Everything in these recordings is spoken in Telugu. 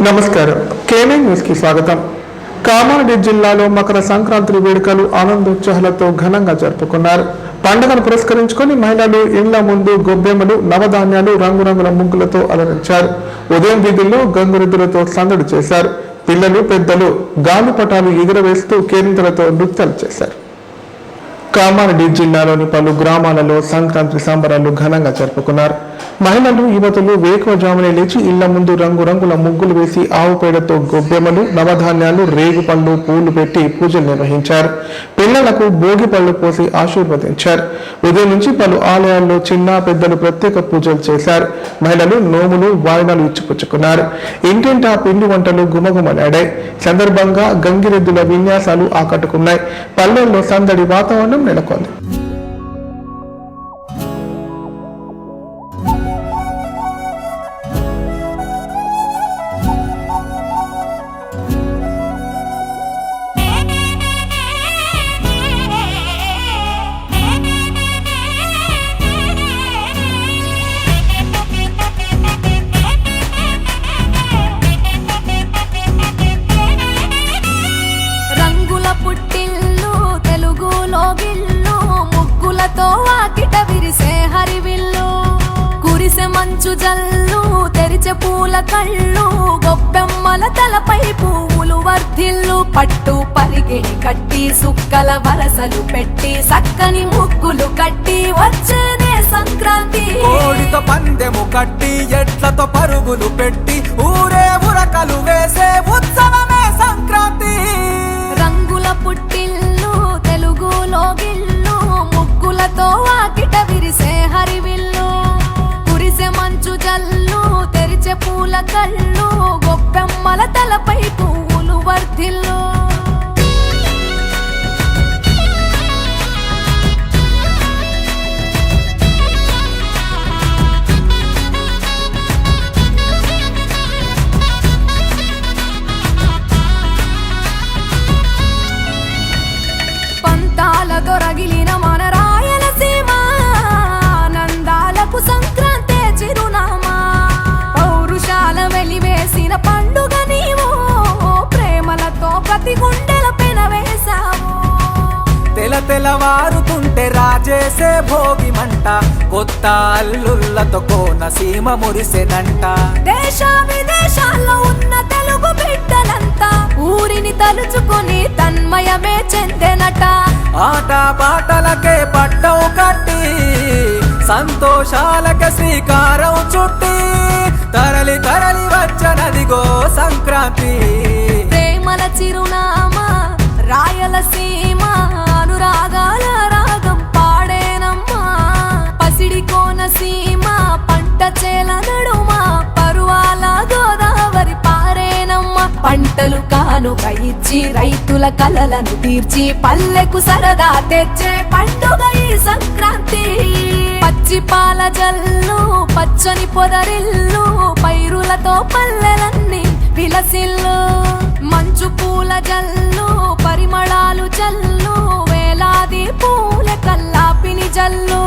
నమస్కారం. కేఎన్ఎన్ న్యూస్ కి స్వాగతం. కామారెడ్డి జిల్లాలో మకర సంక్రాంతి వేడుకలు ఆనందోత్సాహాలతో ఘనంగా జరుపుకున్నారు. పండుగను పురస్కరించుకొని మహిళలు ఇండ్ల ముందు గొబ్బెమ్మలు, నవధాన్యాలు, రంగురంగుల ముగ్గులతో అలరించారు. ఉదయం వీధుల్లో గంగురెద్దులతో సందడి చేశారు. పిల్లలు, పెద్దలు గాలిపటాలు ఎగురవేస్తూ కేరింతలతో నృత్యాలు చేశారు. కామారెడ్డి జిల్లాలోని పలు గ్రామాలలో సంక్రాంతి సంబరాలు ఘనంగా జరుపుకున్నారు. మహిళలు, యువతులు వేకువజామునే లేచి ఇళ్ల ముందు రంగురంగుల ముగ్గులు వేసి ఆవు పేడతో గొబ్బెమ్మలు, నవధాన్యాలు, రేగుపళ్ళు, పూలు పెట్టి పూజలు నిర్వహించారు. పిల్లలకు భోగి పళ్ళు పోసి ఆశీర్వదించారు. ఉదయం నుంచి పలు ఆలయాల్లో చిన్న పెద్దలు ప్రత్యేక పూజలు చేశారు. మహిళలు నోములు, వాయినాలు ఇచ్చిపుచ్చుకున్నారు. ఇంటింటా పిండి వంటలు గుమగుమలాడాయి. సందర్భంగా గంగిరెద్దుల విన్యాసాలు ఆకట్టుకున్నాయి. పల్లెల్లో సందడి వాతావరణం నెలకొంది. వాకిట విరిసే హరివిల్లు, కురిసే మంచు జల్లు, తెరిచే పూల కళ్ళు, గొప్పెమ్మల తలపై పువ్వులు వర్ధిల్లు. పట్టు పరిగిణి కట్టి సుక్కల వరసలు పెట్టి సక్కని ముగ్గులు కట్టి వచ్చేనే సంక్రాంతి. కోడితో పందెము కట్టి ఎట్లతో పరుగులు పెట్టి ఊరే ఉరకలు వేసే ఉత్సవమే సంక్రాంతి. రంగుల పుట్టిల్లు తెలుగులో గిల్లు, ముగ్గులతో వాకిట విరిసే హరివిల్లు, కురిసే మంచు జల్లు, తెరిచే పూల కళ్ళు, గొప్పెమ్మల తలపై పువ్వులు వర్ధిల్లు. రగిలిన మన రాయలసీమ ఆనందాలకు సంక్రాంతి చిరునామా. పౌరుషాల వెలివేసిన పండుగ నీవు, ప్రేమలతో ప్రతి గుండెల పెనవేశావు. తెలవారుతుంటే రాజేసే భోగి మంట, కొత్త అల్లుళ్ళతో కోనసీమ మురిసెనంట. దేశ విదేశాల్లో ఉన్న తెలుగు బిడ్డలంతా ఊరిని తలుచుకుని తన్మయమే చెందెనట. ఆట పాటలకే పట్టవు కట్టి సంతోషాలకే శ్రీకారం చుట్టి తరలి తరలి వచ్చనదిగో సంక్రాంతి. ప్రేమల చిరునామా రాయలసీమ, అనురాగాల రాగం పాడేనమ్మా. పసిడి కోనసీమ పంట చేల నడుమ, పరువాల గోదావరి పారేనమ్మ. పంటలు కానుక ఇచ్చి రైతుల కలలను తీర్చి పల్లెకు సరదా తెచ్చే పండుగ ఈ సంక్రాంతి. పచ్చి పాల జల్లు, పచ్చని పొదరిల్లు, పైరులతో పల్లెలన్నీ విలసిల్లు. మంచు పూల జల్లు, పరిమళాలు జల్లు, వేలాది పూల కల్లాపిని జల్లు.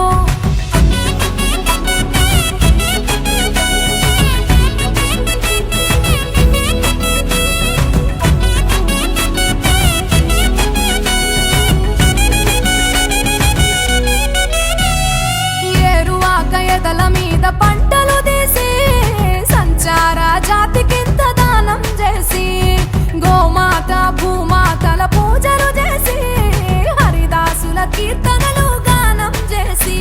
ఎదల మీద పంటలు తీసి సంచార జాతికింత దానం చేసి, గోమాత భూమాతల పూజలు చేసి, హరిదాసుల కీర్తనలు గానం చేసి.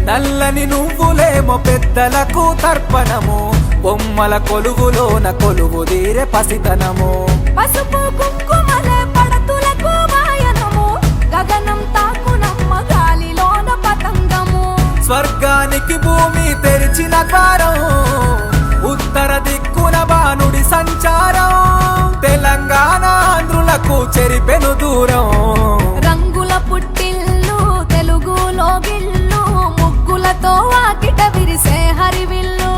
నల్లని నువ్వులేమో పెద్దలకు తర్పణము, బొమ్మల కొలువులోన కొలువు తీరే పసితనము. పసుపు కుంకుమలే పడతులకు వాయనము, గగనం తాకునమ్మ గాలిలోన పతంగము. స్వర్గానికి భూమి తెరిచిన ద్వారం, ఉత్తర దిక్కున బాణుడి సంచారం. తెలంగాణ ఆంధ్రులకు చెరిపెను దూరం. రంగుల పుట్టిల్లు తెలుగులో గిల్లు, ముగ్గులతో వాకిట విరిసే హరివిల్లు,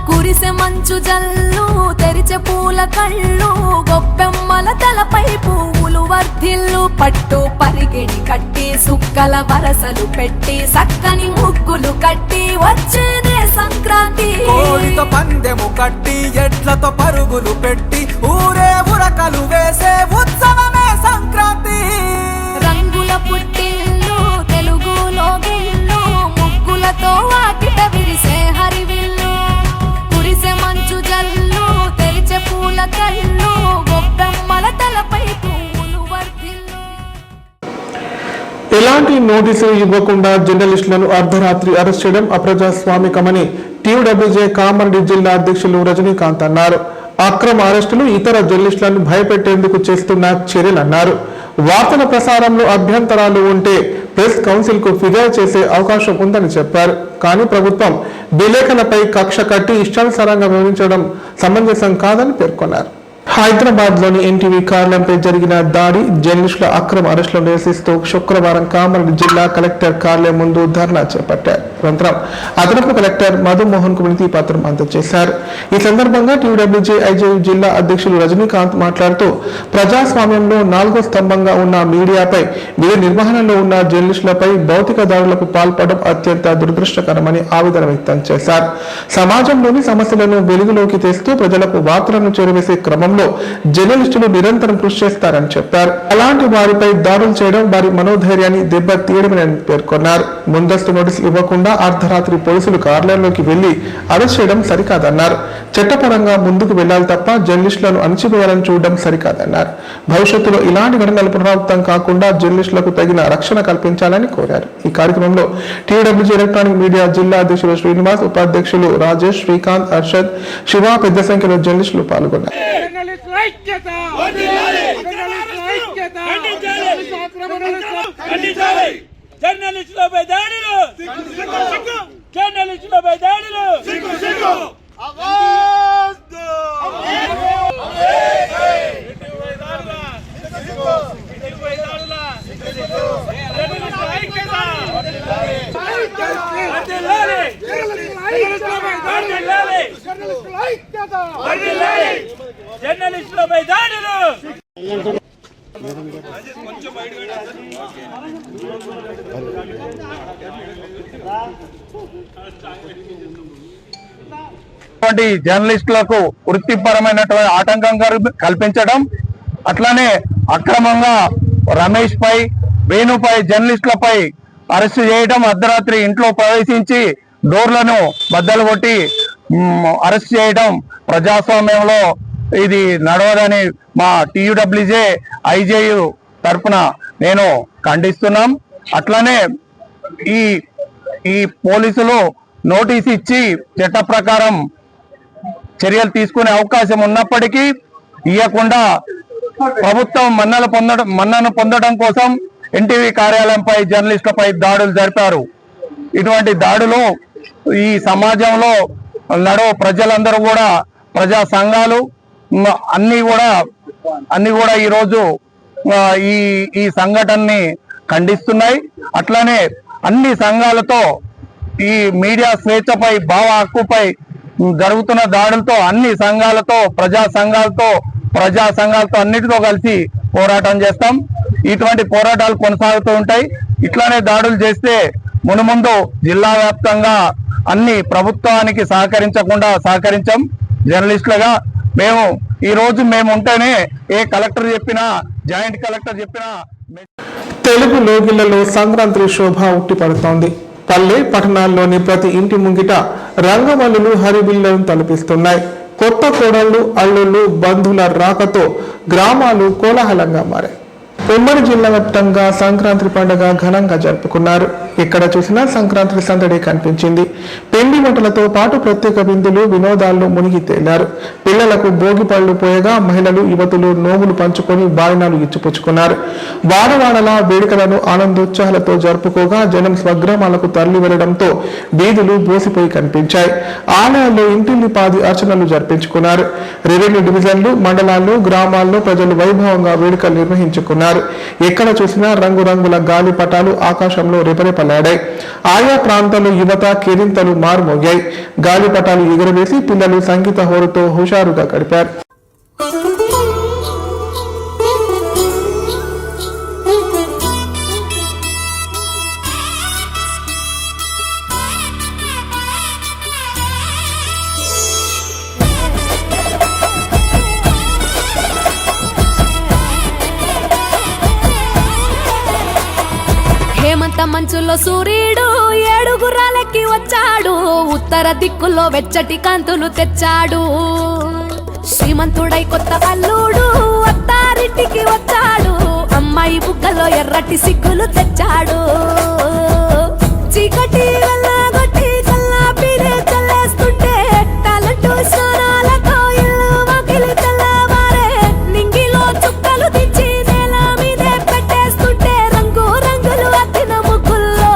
కురిసే మంచు జల్లు, తెరిచే పూల కళ్ళు, గొప్పెమ్మల తలపై పువ్వులు వర్ధిల్లు. పట్టు పరిగిణి కట్టి సుక్కల వరసలు పెట్టి సక్కని ముగ్గులు కట్టి వచ్చేదే సంక్రాంతి. కోడితో పందె పైటెము కట్టి ఎడ్లతో పరుగులు పెట్టి ఊరే ఉరకలు వేసే ఉత్సవమే సంక్రాంతి. రంగుల పుట్టిల్లు తెలుగులో గిల్లు ముగ్గులతో వాకిట విరిసే హరివిల్లు కురిసే మంచు జల్లు తెరిచే పూల కళ్ళు గొబ్బెమ్మల తలపై పువ్వులు వర్ధిల్లు. ఎలాంటి నోటీసులు ఇవ్వకుండా జర్నలిస్టులను అర్ధరాత్రి అరెస్ట్ చేయడం అప్రజాస్వామికమని టీయూడబ్ల్యూజే కామారెడ్డి జిల్లా అధ్యక్షులు రజనీకాంత్ అన్నారు. అక్రమ అరెస్టులు ఇతర జర్నలిస్టులను భయపెట్టేందుకు చేస్తున్న చర్యలన్నారు. వార్తల ప్రసారంలో అభ్యంతరాలు ఉంటే ప్రెస్ కౌన్సిల్ కు ఫిర్యాదు చేసే అవకాశం ఉందని చెప్పారు. కానీ ప్రభుత్వం విలేకరులపై కక్ష కట్టి ఇష్టానుసారంగా వివరించడం సమంజసం కాదని పేర్కొన్నారు. హైదరాబాద్ లోని ఎన్టీవీ కార్యాలయంపై జరిగిన దాడి, జర్నలిస్టుల అక్రమ అరెస్టులను నిరసిస్తూ శుక్రవారం కామారెడ్డి జిల్లా కలెక్టర్ కార్యాలయం ముందు ధర్నా చేపట్టారు. అనంతరం అదనపు కలెక్టర్ మధుమోహన్ కు వినతి పత్రం అందజేశారు. ఈ సందర్భంగా టీయూడబ్ల్యూజే ఐజేయు జిల్లా అధ్యక్షులు రజనీకాంత్ మాట్లాడుతూ ప్రజాస్వామ్యంలో 4వ స్తంభంగా ఉన్న మీడియాపై విధి నిర్వహణలో ఉన్న జర్నలిస్టులపై భౌతిక దాడులకు పాల్పడడం అత్యంత దురదృష్టకరమని ఆవేదన వ్యక్తం చేశారు. సమాజంలోని సమస్యలను వెలుగులోకి తెస్తూ ప్రజలకు వార్తలను చేరవేసే క్రమంలో జర్నలిస్టులు నిరంతరం కృషి చేస్తారని చెప్పారు. అలాంటి వారిపై దాడులు చేయడం వారి మనోధైర్యాన్ని దెబ్బతీయడమని పేర్కొన్నారు. ముందస్తు నోటీసులు ఇవ్వకుండా అర్ధరాత్రి పోలీసులు కార్యాలయంలోకి వెళ్లి అరెస్ట్ చేయడం సరికాదన్నారు. చట్టపరంగా ముందుకు వెళ్లాలి తప్ప జర్నలిస్టులను అణచివేయాలని చూడడం సరికాదన్నారు. భవిష్యత్తులో ఇలాంటి ఘటనలు పునరావృతం కాకుండా జర్నలిస్టులకు తగిన రక్షణ కల్పించాలని కోరారు. ఈ కార్యక్రమంలో టీయూడబ్ల్యూజే ఎలక్ట్రానిక్ మీడియా జిల్లా అధ్యక్షులు శ్రీనివాస్, ఉపాధ్యక్షులు రాజేష్, శ్రీకాంత్, అర్షద్, శివ పెద్ద సంఖ్యలో జర్నలిస్టులు పాల్గొన్నారు. జర్నలిస్టులపై దాడులు, జర్నలిస్టులపై దాడులు. జర్నలిస్టులపై దాడులు. జర్నలిస్టులకు వృత్తిపరమైనటువంటి ఆటంకం కల్పించడం, అట్లానే అక్రమంగా రమేష్ పై, వేణుపై, జర్నలిస్టులపై అరెస్టు చేయడం, అర్ధరాత్రి ఇంట్లో ప్రవేశించి డోర్లను బద్దలు కొట్టి అరెస్ట్ చేయడం ప్రజాస్వామ్యంలో ఇది నడవదని మా టీయూడబ్ల్యూజే ఐజేయు తరఫున నేను ఖండిస్తున్నాం. అట్లానే ఈ పోలీసులు నోటీస్ ఇచ్చి చట్ట ప్రకారం చర్యలు తీసుకునే అవకాశం ఉన్నప్పటికీ ఇవ్వకుండా ప్రభుత్వం మన్నను పొందడం కోసం ఎన్టీవీ కార్యాలయంపై జర్నలిస్టులపై దాడులు జరిపారు. ఇటువంటి దాడులు ఈ సమాజంలో ప్రజలందరూ కూడా, ప్రజా సంఘాలు అన్ని కూడా ఈరోజు ఈ సంఘటనని ఖండిస్తున్నాయి. అట్లానే అన్ని సంఘాలతో ఈ మీడియా స్వేచ్ఛపై, భావ హక్కుపై జరుగుతున్న దాడులతో అన్ని సంఘాలతో, ప్రజా సంఘాలతో అన్నిటితో కలిసి పోరాటం చేస్తాం. ఇటువంటి పోరాటాలు కొనసాగుతూ ఉంటాయి. ఇట్లానే దాడులు చేస్తే మునుముందు జిల్లా వ్యాప్తంగా అన్ని ప్రభుత్వానికి సహకరించాం. జర్నలిస్టులుగా మేము ఉంటేనే ఏ కలెక్టర్ చెప్పినా, జాయింట్ కలెక్టర్ చెప్పినా తెలుగు లోగిళ్లలో సంక్రాంతి శోభ ఉట్టిపడుతోంది. పల్లె పట్టణాల్లోని ప్రతి ఇంటి ముంగిట రంగవల్లులు హరివిల్లను తలపిస్తున్నాయి. కొత్త కోడళ్లు, అల్లుళ్ళు, బంధువుల రాకతో గ్రామాలు కోలాహలంగా మారాయి. ఉమ్మడి జిల్లా వ్యాప్తంగా సంక్రాంతి పండుగ ఘనంగా జరుపుకున్నారు. ఎక్కడ చూసినా సంక్రాంతి సందడి కనిపించింది. పిండి వంటలతో పాటు ప్రత్యేక విందులు, వినోదాల్లో మునిగి తేలారు. పిల్లలకు భోగి పళ్ళు పోయగా మహిళలు, యువతులు నోములు పంచుకొని వాయినాలు ఇచ్చిపుచ్చుకున్నారు. వాడవాడల వేడుకలను ఆనందోత్సాహాలతో జరుపుకోగా జనం స్వగ్రామాలకు తరలి వెళ్లడంతో వీధులు బోసిపోయి కనిపించాయి. ఆలయాల్లో ఇంటిల్లి పాది అర్చనలు జరిపించుకున్నారు. రెవెన్యూ డివిజన్లు, మండలాల్లో, గ్రామాల్లో ప్రజలు వైభవంగా వేడుకలు నిర్వహించుకున్నారు. ఎక్కడ చూసినా రంగురంగుల గాలిపటాలు ఆకాశంలో రెపరెపలాడాయి. ఆయా ప్రాంతాల్లో యువత కేరింతలు మారుమోగాయి. గాలిపటాలు ఎగురవేసి పిల్లలు సంగీత హోరుతో హుషారుగా గడిపారు. పుట్ట మంచులో సూర్యుడు ఏడుగురాలెక్కి వచ్చాడు ఉత్తర దిక్కులో వెచ్చటి కాంతులు తెచ్చాడు శ్రీమంతుడై కొత్త అల్లుడు అత్తారింటికి వచ్చాడు అమ్మాయి బుగ్గలో ఎర్రటి సిగ్గులు తెచ్చాడు చీకటి వెళ్ళగొట్టి కల్లా పీరే చల్లేస్తుంటే టాలెంటు స్నానాలతో ఇల్లు వాకిలి తెల్లవారే నింగిలో చుక్కలు తెచ్చి నేల మీదే పెట్టేస్తుంటే రంగు రంగులు అద్దిన ముగ్గుల్లో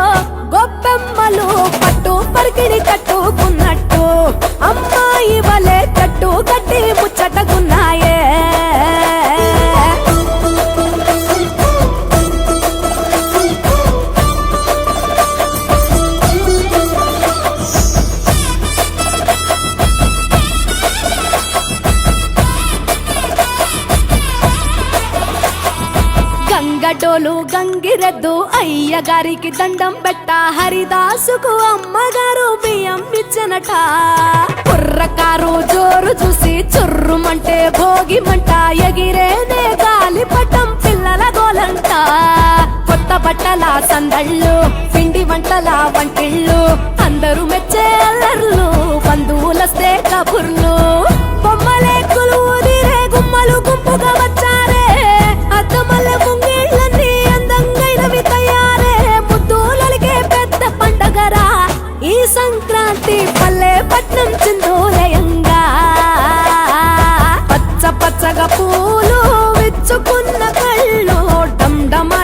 గొప్పెమ్మలు పట్టు పరికిడి కట్టుకున్నట్టు అమ్మాయి వలె కట్టు కట్టి ముచ్చటకున్నాయే గంగటోలు గంగిరెద్దు అయ్యగారికి దండం పెట్ట హరిదాసుకు అమ్మగారు బియ్యం ఇచ్చనట కుర్రకారు జోరు చూసి చుర్రుమంటే భోగిమంట ఎగిరేనే గాలిపటం పిల్లల గోలంట కొత్త బట్టల సందళ్ళు పిండి వంటల వంటిళ్ళు అందరూ మెచ్చే అల్లర్లు బంధువులస్తే కబుర్లు బొమ్మలే కొలువుదిరే గుమ్మలు గుంపుగా వచ్చారే అద్దమల్లె ముంగిళ్ళన్నీ అందంగైనవి తయారే ముద్దులకే పెద్ద పండగరా ఈ సంక్రాంతి పల్లె పట్నం చిందోలయంగా పచ్చ పచ్చగా పూలు విచ్చుకున్న కళ్ళు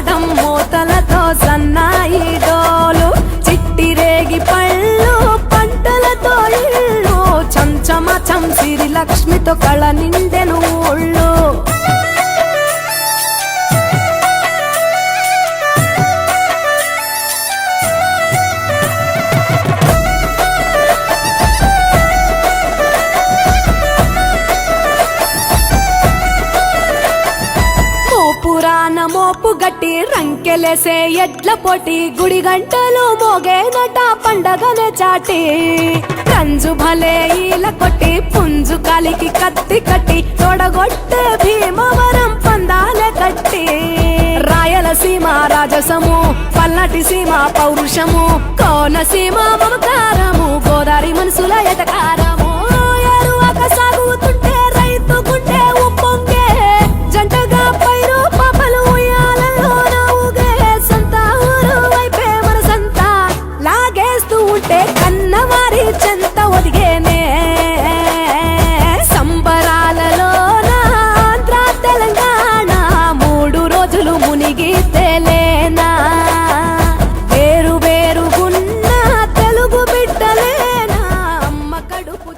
డమ్ మూతలతో సన్నాయి డోలు చిట్టిరేగి పళ్ళు పంటలతో ఇళ్ళు చంచమచం సిరి లక్ష్మితో కళ నిండెను ఊళ్ళు మోపు గట్టి రంకెలేసే ఎడ్ల పోటీ గుడి గంటలు మోగేనట పండగనే చాటి రంజు భలే ఈల కొట్టి పుంజు కాలికి కత్తి కట్టి తొడగొట్టే భీమవరం పందాలే కట్టి రాయలసీమ రాజసము పల్నాటి సీమ పౌరుషము కోనసీమ మమకారము గోదావరి మనసుల ఎటకారము ఎరువక సాగుతుంటే రైతు గుండె ఉప్పొంగే జంటగా పైరు పాపలు ఉయ్యాలలో నవ్వుగే సంత ఊరు వైపే మనసంతా లాగేస్తూ ఉంటే కన్నవారి చెంత ఒదిగేనే సంబరాలలో ఆంధ్ర తెలంగాణ 3 రోజులు మునిగి తేలేనా వేరు వేరుగున్న తెలుగు బిడ్డలేనా అమ్మ కడుపు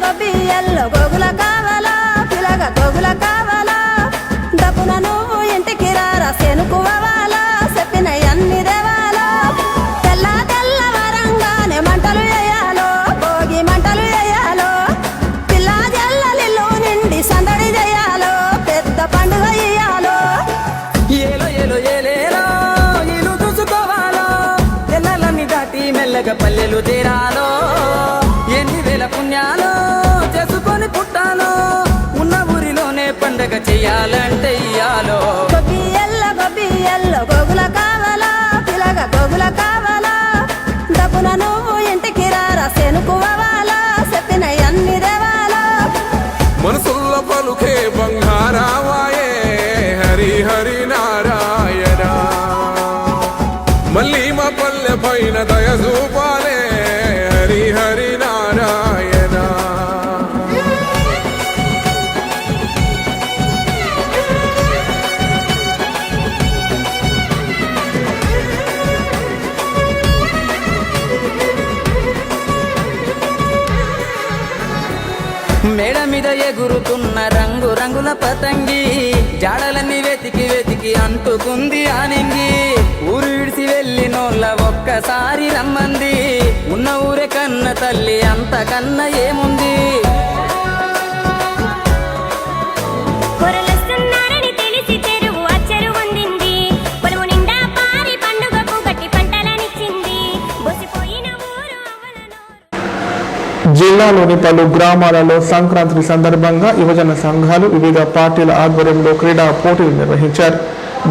గొబ్బియల్లో గోగుల కావాలా పిలగ గోగుల కావాలా డబ్బున నువ్వు ఇంటికి రారా సెనుకువాలా చెప్పిన అన్ని దేవాలా తెల్ల తెల్లవరంగానే మంటలు వేయాలో భోగి మంటలు వేయాలో పిల్ల జల్లలిల్లు నిండి సందడి చేయాలో పెద్ద పండుగ ఇయ్యాలో ఏలో ఏలో ఏలేలో ఇల్లు చూసుకోవాలో తెల్లలన్నీ దాటి మెల్లగా పల్లెలు తీరాలో ఎన్ని వేల పుణ్యాలో చేసుకొని పుట్టాలో ఉన్న ఊరిలోనే పండగ చెయ్యాలంటే ఇయ్యాలో గొబ్బియల్లో గోగుల కావాలా పిలగ గోగుల కావాలా డబ్బున నువ్వు ఇంటికి రారా సెనుకువాలా చెప్పిన అన్ని దేవాలా మనసుల్లో పలుకే బంగారావాయే హరి హరి నారాయణ మళ్ళీ మా పల్లె పైన దయ చూపాలే హరి హరి నారాయణ మేడ మీద ఎగురుతున్న రంగు రంగుల పతంగి జాడలన్నీ వెతికి వెతికి అంటుకుంది ఆనింగి ఊరు విడిసి వెళ్ళినోళ్ళ ఒక్కసారి రమ్మంది ఉన్న ఊరే కన్న తల్లి అంతకన్నా ఏముంది పొరలొస్తున్నారని తెలిసి చెరువు అచ్చరు వందింది పొలము నిండా పారి పండుగకు గట్టి పంటలనిచ్చింది బొసిపోయిన ఊరు జిల్లాలోని పలు గ్రామాలలో సంక్రాంతి సందర్భంగా యువజన సంఘాలు వివిధ పార్టీల ఆధ్వర్యంలో క్రీడా పోటీలు నిర్వహించారు.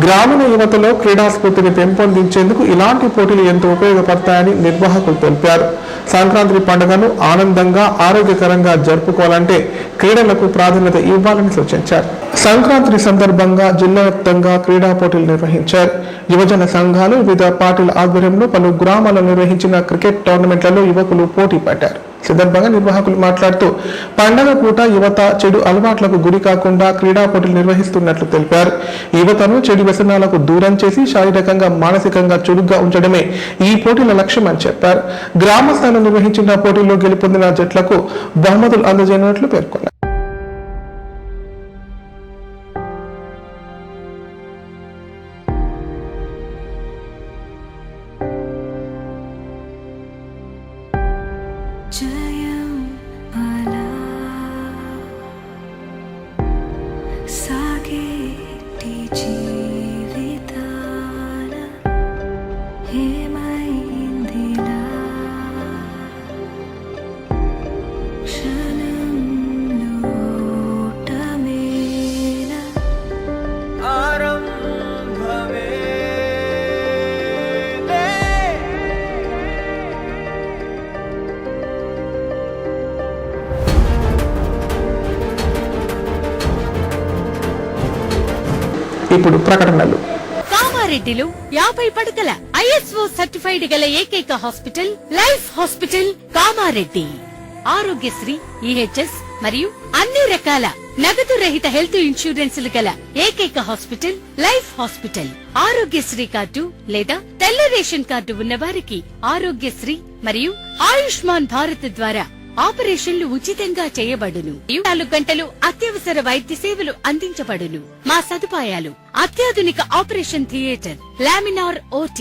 గ్రామీణ యువతలో క్రీడా స్ఫూర్తిని పెంపొందించేందుకు ఇలాంటి పోటీలు ఎంతో ఉపయోగపడతాయని నిర్వాహకులు తెలిపారు. సంక్రాంతి పండుగను ఆనందంగా ఆరోగ్యకరంగా జరుపుకోవాలంటే క్రీడలకు ప్రాధాన్యత ఇవ్వాలని సూచించారు. సంక్రాంతి సందర్భంగా జిల్లా వ్యాప్తంగా క్రీడా పోటీలు నిర్వహించారు. యువజన సంఘాలు వివిధ పార్టీల ఆధ్వర్యంలో పలు గ్రామాల్లో నిర్వహించిన క్రికెట్ టోర్నమెంట్లలో యువకులు పోటీ పడ్డారు. సందర్భంగా నిర్వాహకులు మాట్లాడుతూ పండగ పూట యువత చెడు అలవాట్లకు గురి కాకుండా క్రీడా పోటీలు నిర్వహిస్తున్నట్లు తెలిపారు. యువతను చెడు వ్యసనాలకు దూరం చేసి శారీరకంగా మానసికంగా చురుగ్గా ఉంచడమే ఈ పోటీల లక్ష్యమని చెప్పారు. గ్రామ స్థాయిలో నిర్వహించిన పోటీల్లో గెలుపొందిన జట్లకు బహుమతులు అందజేయనున్నట్లు పేర్కొన్నారు. జయం అలా సాగేటి జీవితాన ఏమైందిలా క్షణంలో ఓటమేనా ఇప్పుడు ప్రకటనలు. కామారెడ్డిలో 50 పడకల ISO సర్టిఫైడ్ గల ఏకైక hospital life hospital Kamareddy. Aarogyasri, EHS మరియు అన్ని రకాల నగదు రహిత హెల్త్ ఇన్సూరెన్సులు గల ఏకైక hospital life hospital. Aarogyasri card లేదా తెల్ల రేషన్ కార్డు ఉన్న వారికి ఆరోగ్యశ్రీ మరియు ఆయుష్మాన్ భారత్ ద్వారా ఆపరేషన్లు ఉచితంగా చేయబడును. 24 గంటలు అత్యవసర వైద్య సేవలు అందించబడును. మా సదుపాయాలు: అత్యాధునిక operation theatre, laminar OT,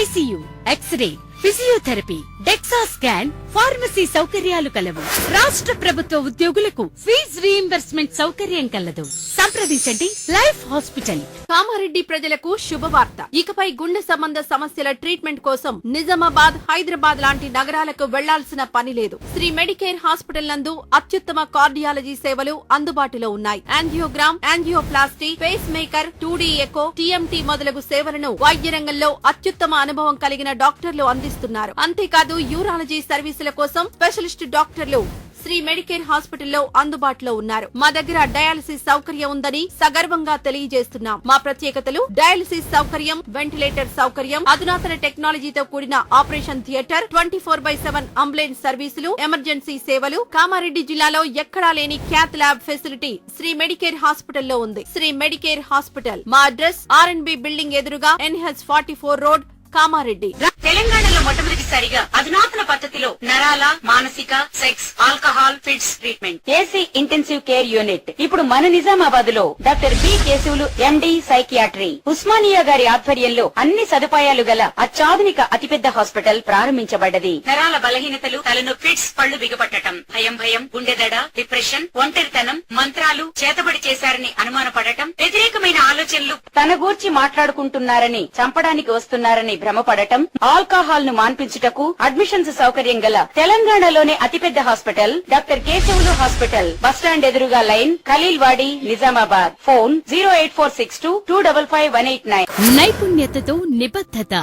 ICU, X ray, physiotherapy, DEXA scan, pharmacy సౌకర్యాలు కలవు. రాష్ట్ర ప్రభుత్వ ఉద్యోగులకు ఫీజు రీయింబర్స్మెంట్ సౌకర్యం కలదు. సంప్రదించండి లైఫ్ హాస్పిటల్. కామారెడ్డి ప్రజలకు శుభవార్త. ఇకపై గుండె సంబంధ సమస్యల ట్రీట్మెంట్ కోసం నిజామాబాద్, హైదరాబాద్ లాంటి నగరాలకు వెళ్లాల్సిన పని లేదు. శ్రీ మెడికేర్ హాస్పిటల్ నందు అత్యుత్తమ కార్డియాలజీ సేవలు అందుబాటులో ఉన్నాయి. Angiogram, angioplasty, pace maker, 2D echo, TMT మొదలగు సేవలను వైద్య రంగంలో అత్యుత్తమ అనుభవం కలిగిన డాక్టర్లు అందిస్తున్నారు. అంతేకాదు యూరాలజీ సర్వీసుల కోసం స్పెషలిస్ట్ డాక్టర్లు శ్రీ మెడికేర్ హాస్పిటల్లో అందుబాటులో ఉన్నారు. మా దగ్గర డయాలసిస్ సౌకర్యం ఉందని సగర్వంగా తెలియజేస్తున్నాం. మా ప్రత్యేకతలు: డయాలసిస్ సౌకర్యం, వెంటిలేటర్ సౌకర్యం, అధునాతన టెక్నాలజీతో కూడిన ఆపరేషన్ థియేటర్, 24/7 అంబులెన్స్ సర్వీసులు, ఎమర్జెన్సీ సేవలు. కామారెడ్డి జిల్లాలో ఎక్కడా లేని cath lab facility Shri Medicare హాస్పిటల్లో ఉంది. Shri Medicare hospital. మా అడ్రస్ RNB బిల్డింగ్ ఎదురుగా NH44 రోడ్, కామారెడ్డి. తెలంగాణలో మొట్టమొదటిసారిగా అధునాతన పద్ధతిలో నరాల, మానసిక, sex, alcohol, fits treatment, AC intensive care unit ఇప్పుడు మన నిజామాబాద్ లో doctor B Keshavulu MD psychiatry, Osmania గారి ఆధ్వర్యంలో అన్ని సదుపాయాలు గల అత్యాధునిక అతిపెద్ద హాస్పిటల్ ప్రారంభించబడ్డది. నరాల బలహీనతలు, తలనొప్పి, ఫిట్స్, పళ్లు బిగపట్టడం, భయం, గుండెదడ, డిప్రెషన్, ఒంటరితనం, మంత్రాలు చేతబడి చేశారని అనుమానపడటం, వ్యతిరేకమైన ఆలోచనలు, తన గూర్చి మాట్లాడుకుంటున్నారని, చంపడానికి వస్తున్నారని భ్రమపడటం, ఆల్కహాల్ ను మాన్పించుటకు అడ్మిషన్స్ సౌకర్యం గల తెలంగాణలోనే అతిపెద్ద hospital doctor Keshavulu hospital. Bus stand ఎదురుగా లైన్, ఖలీల్వాడి, నిజామాబాద్. ఫోన్ 08462255189. నైపుణ్యతతో నిబద్ధత,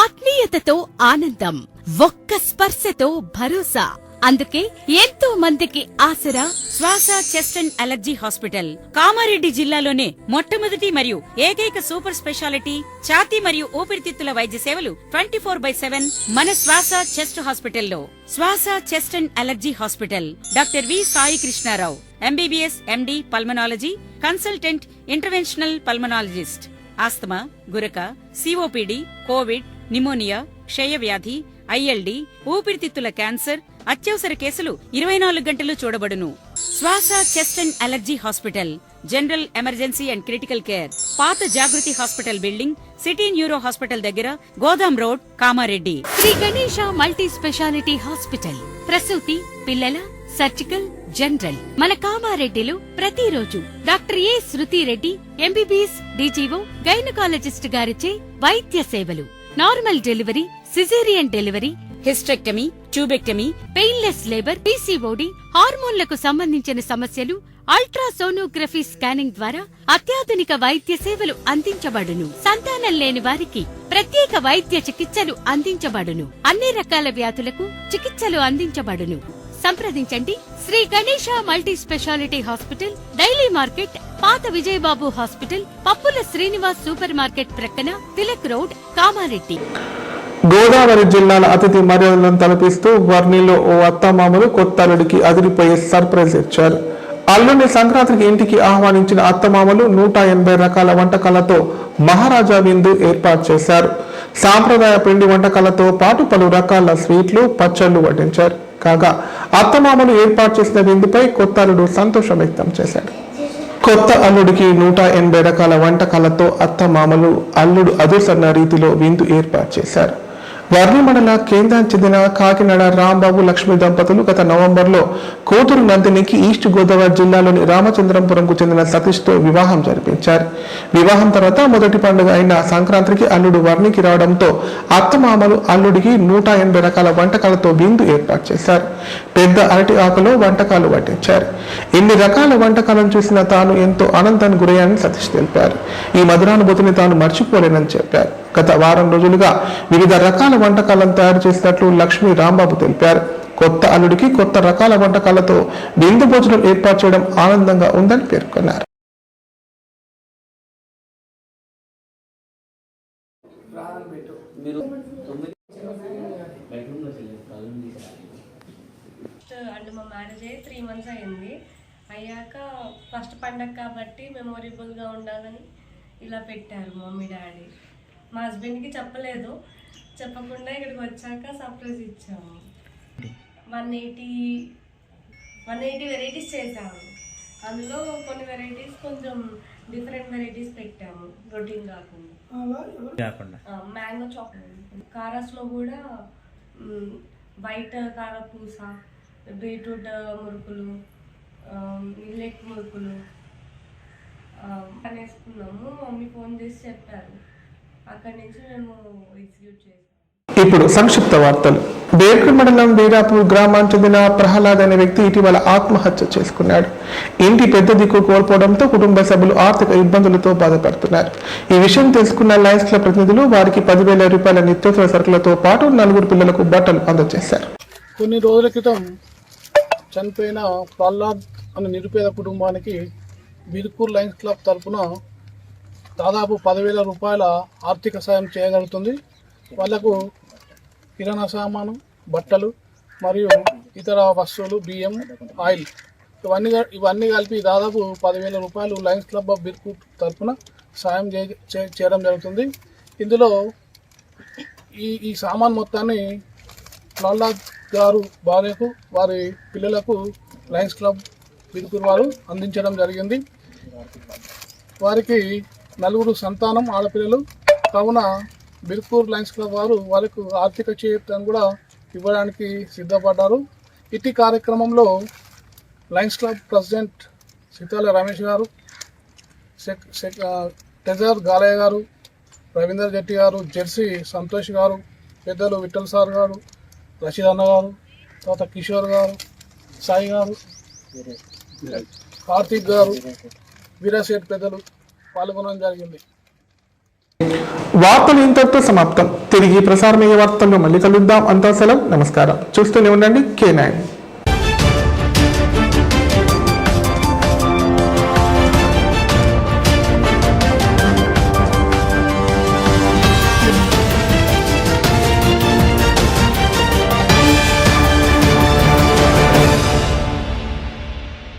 ఆత్మీయతతో ఆనందం, ఒక్క స్పర్శతో భరోసా. అందుకే ఎంతో మందికి ఆసరా శ్వాస, chest and allergy hospital. Kamareddy జిల్లాలోనే మొట్టమొదటి మరియు ఏకైక సూపర్ స్పెషాలిటీ ఛాతీ మరియు ఊపిరితిత్తుల వైద్య సేవలు 24/7 మన శ్వాస చెస్ట్ హాస్పిటల్లో. Swasa, chest and allergy hospital. Doctor V Sai Krishnarao, MBBS MD pulmonology, consultant, interventional pulmonologist. Asthma, గురక, COPD, కోవిడ్, నిమోనియా, క్షయవ్యాధి, ILD, ఊపిరితిత్తుల క్యాన్సర్, అత్యవసర కేసులు 24 గంటలు చూడబడును. Swasa, chest and allergy hospital. General emergency and critical care. పాత Jagruthi hospital building, city neuro hospital దగ్గర, గోదాం రోడ్, కామారెడ్డి. Sri Ganesha multi speciality hospital. ప్రసూతి, పిల్లల, సర్జికల్, జనరల్. మన కామారెడ్డిలో ప్రతిరోజు doctor A Shruthi Reddy, MBBS DGO, gynaecologist గారిచే వైద్య సేవలు. Normal delivery, caesarean delivery, hysterectomy, tubectomy, painless labour, PCOD, హార్మోన్లకు సంబంధించిన సమస్యలు, అల్ట్రాసోనోగ్రఫీ స్కానింగ్ ద్వారా అత్యాధునిక వైద్య సేవలు అందించబడును. సంతానం లేని వారికి ప్రత్యేక వైద్య చికిత్సలు అందించబడును. అన్ని రకాల వ్యాధులకు చికిత్సలు అందించబడును. సంప్రదించండి Shri Ganesha multi speciality hospital, daily market, పాత విజయబాబు హాస్పిటల్, పప్పుల శ్రీనివాస్ సూపర్ మార్కెట్ ప్రక్కన, తిలక్ రోడ్, కామారెడ్డి. గోదావరి జిల్లాల అతిథి మర్యాదలను తలపిస్తూ వర్ణిలో ఓ అత్తమామలు కొత్త అల్లుడికి అదిరిపోయే సర్ప్రైజ్ ఇచ్చారు. అల్లుడిని సంక్రాంతికి ఇంటికి ఆహ్వానించిన అత్తమామలు 180 రకాల వంటకాలతో మహారాజా విందు ఏర్పాటు చేశారు. సాంప్రదాయ పిండి వంటకాలతో పాటు పలు రకాల స్వీట్లు, పచ్చళ్లు వడ్డించారు. కాగా అత్తమామలు ఏర్పాటు చేసిన విందుపై కొత్త అల్లుడు సంతోషం వ్యక్తం చేశాడు. కొత్త అల్లుడికి 180 రకాల వంటకాలతో అత్తమామలు అల్లుడు అదుసన్న రీతిలో విందు ఏర్పాటు చేశారు. వర్ణి మండల కేంద్రానికి చెందిన కాకినాడ రాంబాబు లక్ష్మి దంపతులు గత నవంబర్లో కూతురు నందినికి ఈస్ట్ గోదావరి జిల్లాలోని రామచంద్రంపురంకు చెందిన సతీష్తో వివాహం జరిపించారు. వివాహం తర్వాత మొదటి పండుగ అయిన సంక్రాంతికి అల్లుడు వర్ణికి రావడంతో అత్తమామలు అల్లుడికి 180 రకాల వంటకాలతో విందు ఏర్పాటు చేశారు. పెద్ద అరటి ఆకులో వంటకాలు వడ్డించారు. ఎన్ని రకాల వంటకాలను చూసినా తాను ఎంతో ఆనందానికి గురయ్యానని సతీష్ తెలిపారు. ఈ మధురానుభూతిని తాను మర్చిపోలేనని చెప్పారు. గత వారం రోజులుగా వివిధ రకాల వంటకాలను తయారు చేసినట్లు లక్ష్మీ రాంబాబు తెలిపారు. కొత్త అల్లుడికి కొత్త రకాల వంటకాలతో విందు భోజనం ఏర్పాటు చేయడం ఆనందంగా ఉందని పేర్కొన్నారు. అండ్ మా మ్యారేజ్ అయ్యి 3 months అయింది. అయ్యాక ఫస్ట్ పండగ కాబట్టి మెమొరబుల్గా ఉండాలని ఇలా పెట్టారు మమ్మీ డాడీ. మా హస్బెండ్కి చెప్పలేదు, చెప్పకుండా ఇక్కడికి వచ్చాక సర్ప్రైజ్ ఇచ్చాము. 180 వెరైటీస్ చేసాము. అందులో కొన్ని వెరైటీస్ కొంచెం డిఫరెంట్ వెరైటీస్ పెట్టాము, రొటీన్ కాకుండా. మ్యాంగో చాక్లెట్, కారాస్లో కూడా వైట్ కారపూస, బీట్రూట్ మురుకులు, మిల్లెట్ మురుకులు అనేసుకున్నాము. మమ్మీ ఫోన్ చేసి చెప్పారు, అక్కడి నుంచి మేము ఎగ్జిక్యూట్ చేసాం. ఇప్పుడు సంక్షిప్త వార్తలు. బేర్కల్ మండలం వీరాపూర్ గ్రామానికి చెందిన ప్రహ్లాద్ అనే వ్యక్తి ఇటీవల ఆత్మహత్య చేసుకున్నాడు. ఇంటి పెద్ద దిక్కు కోల్పోవడంతో కుటుంబ సభ్యులు ఆర్థిక ఇబ్బందులతో బాధపడుతున్నారు. ఈ విషయం తెలుసుకున్న లయన్స్ క్లబ్ ప్రతినిధులు వారికి 10,000 రూపాయల నిత్యావసర సరుకులతో పాటు 4 పిల్లలకు బట్టలు అందజేశారు. కొన్ని రోజుల క్రితం చనిపోయిన ప్రహ్లాద్ అనే నిరుపేద కుటుంబానికి బీర్కూర్ లయన్స్ క్లబ్ తరఫున దాదాపు 10,000 రూపాయల ఆర్థిక సాయం చేయగలుగుతుంది. వాళ్లకు కిరాణా సామాను, బట్టలు మరియు ఇతర వస్తువులు, బియ్యం, ఆయిల్ ఇవన్నీ కలిపి దాదాపు 10,000 రూపాయలు లయన్స్ క్లబ్ ఆఫ్ బీర్కూర్ తరఫున సాయం చేయడం జరుగుతుంది. ఇందులో ఈ సామాన్ మొత్తాన్ని ప్రహ్లాద్ గారు భార్యకు, వారి పిల్లలకు లయన్స్ క్లబ్ బీర్కూర్ వారు అందించడం జరిగింది. వారికి 4 సంతానం ఆడపిల్లలు కావున బీర్కూర్ లయన్స్ క్లబ్ వారు వారికి ఆర్థిక చేయూతను కూడా ఇవ్వడానికి సిద్ధపడ్డారు. ఇటీ కార్యక్రమంలో Lions club president Seethala Ramesh గారు, ట్రెజరర్ గాలయ్య గారు, రవీందర్ జెట్టి గారు, జెర్సీ సంతోష్ గారు, పెద్దలు విఠల్ సార్ గారు, రషీద్ అన్న గారు, తర్వాత కిషోర్ గారు, సాయి గారు, కార్తీక్ గారు, వీరాశేట్ పెద్దలు పాల్గొనడం జరిగింది. వార్తలు ఇంతటితో సమాప్తం. తిరిగి ప్రసారమయ్యే వార్తల్లో మళ్ళీ కలుద్దాం. అంతా సెలవు, నమస్కారం. చూస్తూనే ఉండండి K9.